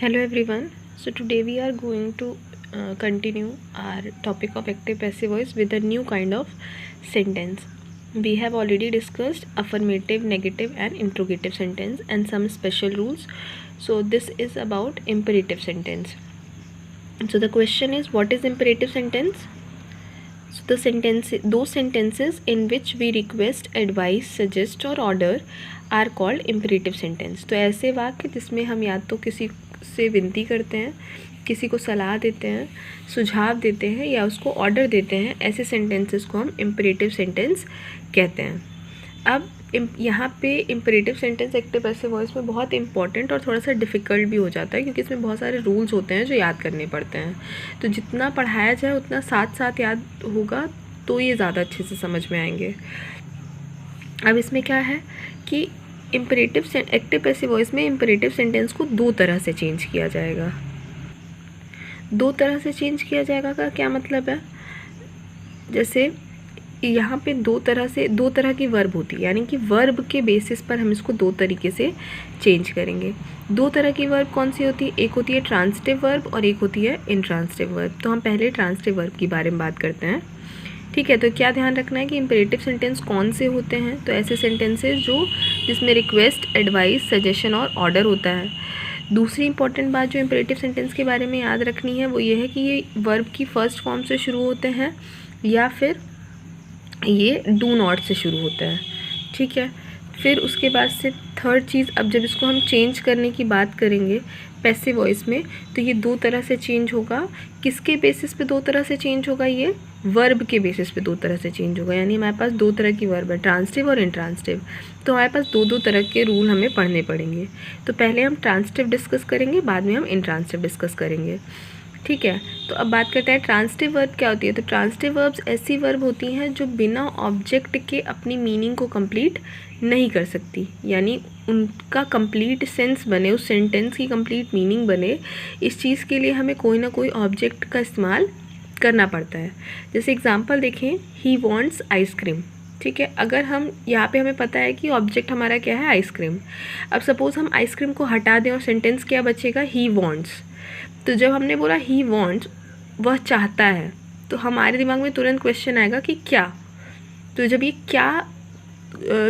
Hello everyone. So today we are going to continue our topic of active passive voice with a new kind of sentence. We have already discussed affirmative, negative and interrogative sentence and some special rules. So this is about imperative sentence. So the question is, what is imperative sentence? So those sentences in which we request, advice, suggest or order are called imperative sentence. तो ऐसे वाक्य जिसमें हम या तो किसी से विनती करते हैं, किसी को सलाह देते हैं, सुझाव देते हैं या उसको ऑर्डर देते हैं, ऐसे सेंटेंसेस को हम इम्परेटिव सेंटेंस कहते हैं। अब यहाँ पे imperative sentence active passive voice में बहुत इंपॉर्टेंट और थोड़ा सा डिफ़िकल्ट भी हो जाता है, क्योंकि इसमें बहुत सारे रूल्स होते हैं जो याद करने पड़ते हैं। तो जितना पढ़ाया जाए उतना साथ साथ याद होगा तो ये ज़्यादा अच्छे से समझ में आएंगे। अब इसमें क्या है कि एक्टिव पैसिव वॉइस में इम्परेटिव सेंटेंस को दो तरह से चेंज किया जाएगा। दो तरह से चेंज किया जाएगा का क्या मतलब है? जैसे यहाँ पे दो तरह की वर्ब होती है, यानी कि वर्ब के बेसिस पर हम इसको दो तरीके से चेंज करेंगे। दो तरह की वर्ब कौन सी होती है? एक होती है ट्रांजिटिव वर्ब और एक होती है इंट्रांजिटिव वर्ब। तो हम पहले ट्रांजिटिव वर्ब के बारे में बात करते हैं, ठीक है। तो क्या ध्यान रखना है कि इम्परेटिव सेंटेंस कौन से होते हैं? तो ऐसे सेंटेंसेस जिसमें रिक्वेस्ट, एडवाइस, सजेशन और ऑर्डर होता है। दूसरी इंपॉर्टेंट बात जो इम्परेटिव सेंटेंस के बारे में याद रखनी है वो ये है कि ये वर्ब की फर्स्ट फॉर्म से शुरू होते हैं या फिर ये डू नॉट से शुरू होता है, ठीक है। फिर उसके बाद से थर्ड चीज़, अब जब इसको हम चेंज करने की बात करेंगे पैसिव वॉइस में, तो ये दो तरह से चेंज होगा। किसके बेसिस पे दो तरह से चेंज होगा? ये वर्ब के बेसिस पे दो तरह से चेंज होगा। यानी हमारे पास दो तरह की वर्ब है, ट्रांजिटिव और इंट्रांजिटिव। तो हमारे पास दो तरह के रूल हमें पढ़ने पड़ेंगे। तो पहले हम ट्रांजिटिव डिस्कस करेंगे, बाद में हम इंट्रांजिटिव डिस्कस करेंगे, ठीक है। तो अब बात करते हैं ट्रांजिटिव वर्ब क्या होती है। तो ट्रांजिटिव वर्ब्स ऐसी वर्ब होती हैं जो बिना ऑब्जेक्ट के अपनी मीनिंग को कंप्लीट नहीं कर सकती, यानी उनका कंप्लीट सेंस बने, उस सेंटेंस की कंप्लीट मीनिंग बने, इस चीज़ के लिए हमें कोई ना कोई ऑब्जेक्ट का इस्तेमाल करना पड़ता है। जैसे एग्जांपल देखें, ही वांट्स आइसक्रीम, ठीक है। अगर हम यहाँ पे हमें पता है कि ऑब्जेक्ट हमारा क्या है? आइसक्रीम। अब सपोज़ हम आइसक्रीम को हटा दें और सेंटेंस क्या बचेगा? He wants. तो जब हमने बोला ही वांट्स, वह चाहता है, तो हमारे दिमाग में तुरंत क्वेश्चन आएगा कि क्या। तो जब ये क्या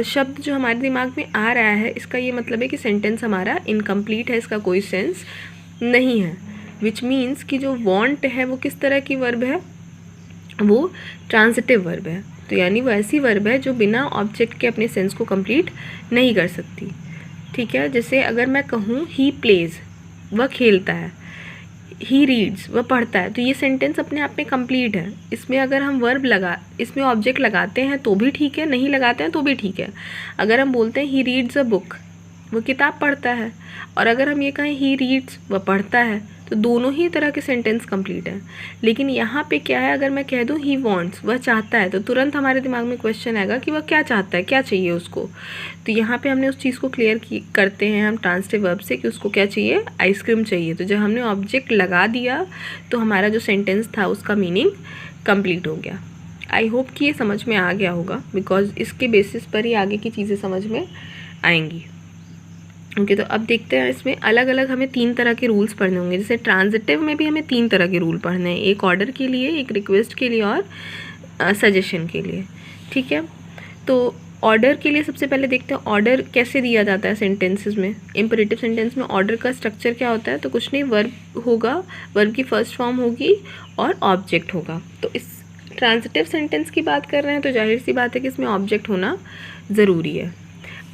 शब्द जो हमारे दिमाग में आ रहा है, इसका ये मतलब है कि सेंटेंस हमारा इनकम्प्लीट है, इसका कोई सेंस नहीं है। विच मीन्स कि जो वांट है वो किस तरह की वर्ब है? वो ट्रांजिटिव वर्ब है। तो यानी वो ऐसी वर्ब है जो बिना ऑब्जेक्ट के अपने सेंस को कंप्लीट नहीं कर सकती, ठीक है। जैसे अगर मैं कहूँ ही प्लेज, वह खेलता है, ही रीड्स, वह पढ़ता है, तो ये सेंटेंस अपने आप में कंप्लीट है। इसमें अगर हम इसमें ऑब्जेक्ट लगाते हैं तो भी ठीक है, नहीं लगाते हैं तो भी ठीक है। अगर हम बोलते हैं ही रीड्स अ बुक, वो किताब पढ़ता है, और अगर हम ये कहें ही रीड्स, वह पढ़ता है, तो दोनों ही तरह के सेंटेंस कंप्लीट हैं। लेकिन यहाँ पे क्या है, अगर मैं कह दूँ ही वांट्स, वह चाहता है, तो तुरंत हमारे दिमाग में क्वेश्चन आएगा कि वह क्या चाहता है, क्या चाहिए उसको। तो यहाँ पे हमने उस चीज़ को क्लियर करते हैं हम ट्रांजिटिव वर्ब से कि उसको क्या चाहिए? आइसक्रीम चाहिए। तो जब हमने ऑब्जेक्ट लगा दिया तो हमारा जो सेंटेंस था उसका मीनिंग कंप्लीट हो गया। आई होप कि ये समझ में आ गया होगा, बिकॉज इसके बेसिस पर ही आगे की चीज़ें समझ में आएंगी। ओके, तो अब देखते हैं इसमें अलग अलग हमें तीन तरह के रूल्स पढ़ने होंगे। जैसे ट्रांजिटिव में भी हमें तीन तरह के रूल पढ़ने हैं, एक ऑर्डर के लिए, एक रिक्वेस्ट के लिए और सजेशन के लिए, ठीक है। तो ऑर्डर के लिए सबसे पहले देखते हैं ऑर्डर कैसे दिया जाता है सेंटेंसेस में। इम्परेटिव सेंटेंस में ऑर्डर का स्ट्रक्चर क्या होता है? तो कुछ नहीं, वर्ब होगा, वर्ब की फर्स्ट फॉर्म होगी और ऑब्जेक्ट होगा। तो इस ट्रांजिटिव सेंटेंस की बात कर रहे हैं तो जाहिर सी बात है कि इसमें ऑब्जेक्ट होना ज़रूरी है।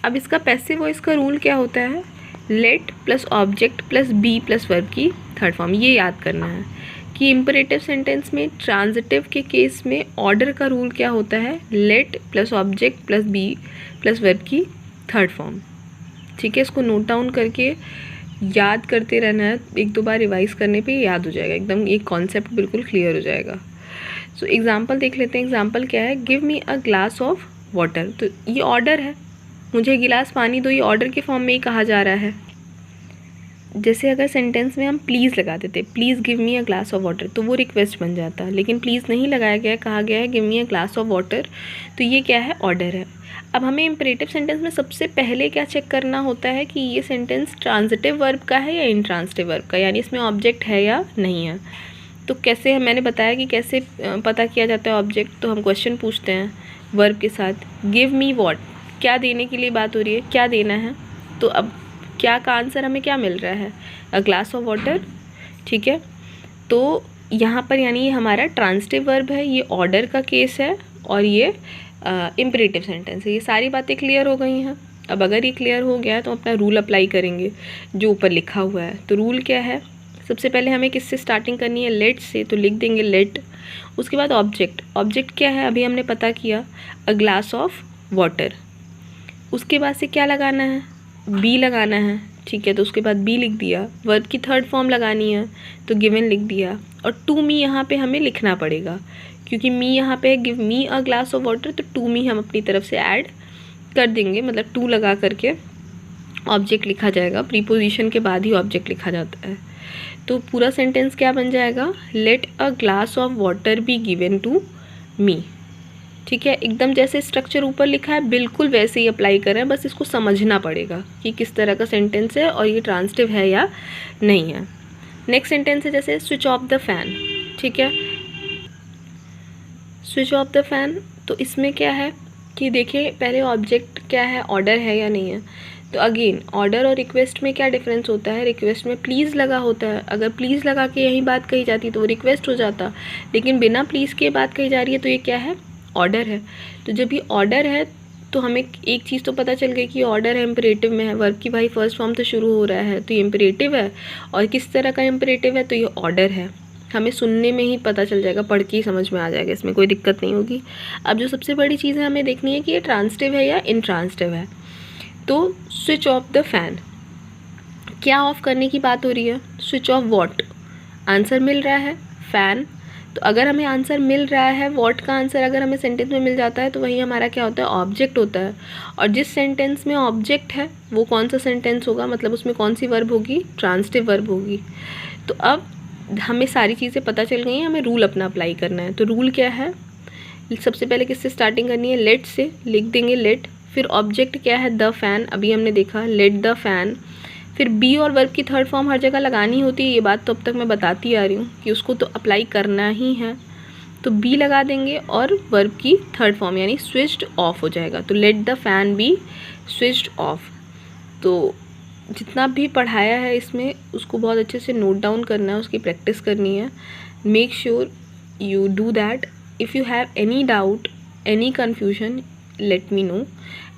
अब इसका पैसिव वॉइस का रूल क्या होता है? Let plus object plus be plus verb की थर्ड फॉर्म। ये याद करना है कि इम्परेटिव सेंटेंस में ट्रांजिटिव के केस में ऑर्डर का रूल क्या होता है? Let plus object plus be plus verb की थर्ड फॉर्म, ठीक है। इसको नोट डाउन करके याद करते रहना है, एक दो बार रिवाइज करने पे याद हो जाएगा, एकदम ये कॉन्सेप्ट बिल्कुल क्लियर हो जाएगा। सो एग्जाम्पल देख लेते हैं। एग्जाम्पल क्या है? Give me a glass of water. तो ये ऑर्डर है, मुझे गिलास पानी दो, ये ऑर्डर के फॉर्म में ही कहा जा रहा है। जैसे अगर सेंटेंस में हम प्लीज़ लगा देते, please give me a glass of water, तो वो रिक्वेस्ट बन जाता। लेकिन प्लीज़ नहीं लगाया गया है, कहा गया है give me a glass of water, तो ये क्या है, ऑर्डर है। अब हमें इम्परेटिव सेंटेंस में सबसे पहले क्या चेक करना होता है कि ये सेंटेंस ट्रांजिटिव वर्ब का है या इंट्रांजिटिव वर्ब का, यानी इसमें ऑब्जेक्ट है या नहीं है। तो कैसे है, मैंने बताया कि कैसे पता किया जाता है ऑब्जेक्ट। तो हम क्वेश्चन पूछते हैं वर्ब के साथ, गिव मी वॉट, क्या देने के लिए बात हो रही है, क्या देना है। तो अब क्या का आंसर हमें क्या मिल रहा है, अ ग्लास ऑफ वाटर, ठीक है। तो यहाँ पर यानी ये हमारा ट्रांजिटिव वर्ब है, ये ऑर्डर का केस है और ये इम्परेटिव सेंटेंस है। ये सारी बातें क्लियर हो गई हैं। अब अगर ये क्लियर हो गया है तो अपना रूल अप्लाई करेंगे जो ऊपर लिखा हुआ है। तो रूल क्या है, सबसे पहले हमें किससे स्टार्टिंग करनी है, लेट से, तो लिख देंगे लेट। उसके बाद ऑब्जेक्ट, ऑब्जेक्ट क्या है अभी हमने पता किया, अ ग्लास ऑफ वाटर। उसके बाद से क्या लगाना है, बी लगाना है, ठीक है। तो उसके बाद बी लिख दिया, वर्ब की थर्ड फॉर्म लगानी है तो गिवन लिख दिया, और टू मी यहाँ पे हमें लिखना पड़ेगा क्योंकि मी यहाँ पे give me a glass of water, तो टू मी हम अपनी तरफ से ऐड कर देंगे, मतलब टू लगा करके ऑब्जेक्ट लिखा जाएगा। प्रीपोजिशन के बाद ही ऑब्जेक्ट लिखा जाता है। तो पूरा सेंटेंस क्या बन जाएगा, let a glass of water be given to me, ठीक है। एकदम जैसे स्ट्रक्चर ऊपर लिखा है बिल्कुल वैसे ही अप्लाई करें, बस इसको समझना पड़ेगा कि किस तरह का सेंटेंस है और ये ट्रांजिटिव है या नहीं है। नेक्स्ट सेंटेंस है जैसे स्विच ऑफ द फैन, ठीक है। स्विच ऑफ द फैन, तो इसमें क्या है कि देखिए पहले ऑब्जेक्ट क्या है, ऑर्डर है या नहीं है। तो अगेन ऑर्डर और रिक्वेस्ट में क्या डिफरेंस होता है, रिक्वेस्ट में प्लीज़ लगा होता है, अगर प्लीज़ लगा के यही बात कही जाती तो वो रिक्वेस्ट हो जाता, लेकिन बिना प्लीज़ के बात कही जा रही है तो ये क्या है, ऑर्डर है। तो जब ये ऑर्डर है तो हमें एक चीज़ तो पता चल गई कि ऑर्डर है, इम्परेटिव में है, वर्ब की भाई फर्स्ट फॉर्म तो शुरू हो रहा है तो ये इम्परेटिव है। और किस तरह का इम्परेटिव है, तो ये ऑर्डर है। हमें सुनने में ही पता चल जाएगा, पढ़ के ही समझ में आ जाएगा, इसमें कोई दिक्कत नहीं होगी। अब जो सबसे बड़ी चीज़ है हमें देखनी है कि ये ट्रांजिटिव है या इंट्रांजिटिव है। तो स्विच ऑफ द फैन, क्या ऑफ करने की बात हो रही है, स्विच ऑफ वॉट, आंसर मिल रहा है फ़ैन। तो अगर हमें आंसर मिल रहा है, वॉट का आंसर अगर हमें सेंटेंस में मिल जाता है तो वही हमारा क्या होता है, ऑब्जेक्ट होता है। और जिस सेंटेंस में ऑब्जेक्ट है वो कौन सा सेंटेंस होगा, मतलब उसमें कौन सी वर्ब होगी, ट्रांजिटिव वर्ब होगी। तो अब हमें सारी चीज़ें पता चल गई हैं, हमें रूल अपना अप्लाई करना है। तो रूल क्या है, सबसे पहले किससे स्टार्टिंग करनी है, लेट से, लिख देंगे लेट। फिर ऑब्जेक्ट क्या है, द फैन, अभी हमने देखा लेट द फैन। फिर बी और वर्ब की थर्ड फॉर्म हर जगह लगानी होती है, ये बात तो अब तक मैं बताती आ रही हूँ कि उसको तो अप्लाई करना ही है। तो बी लगा देंगे और वर्ब की थर्ड फॉर्म यानी स्विच्ड ऑफ हो जाएगा। तो let the fan B switched off. तो जितना भी पढ़ाया है इसमें उसको बहुत अच्छे से नोट डाउन करना है, उसकी प्रैक्टिस करनी है। Make sure you do that. If you have any doubt, any confusion, let me know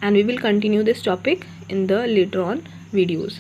and we will continue this topic in the later on videos.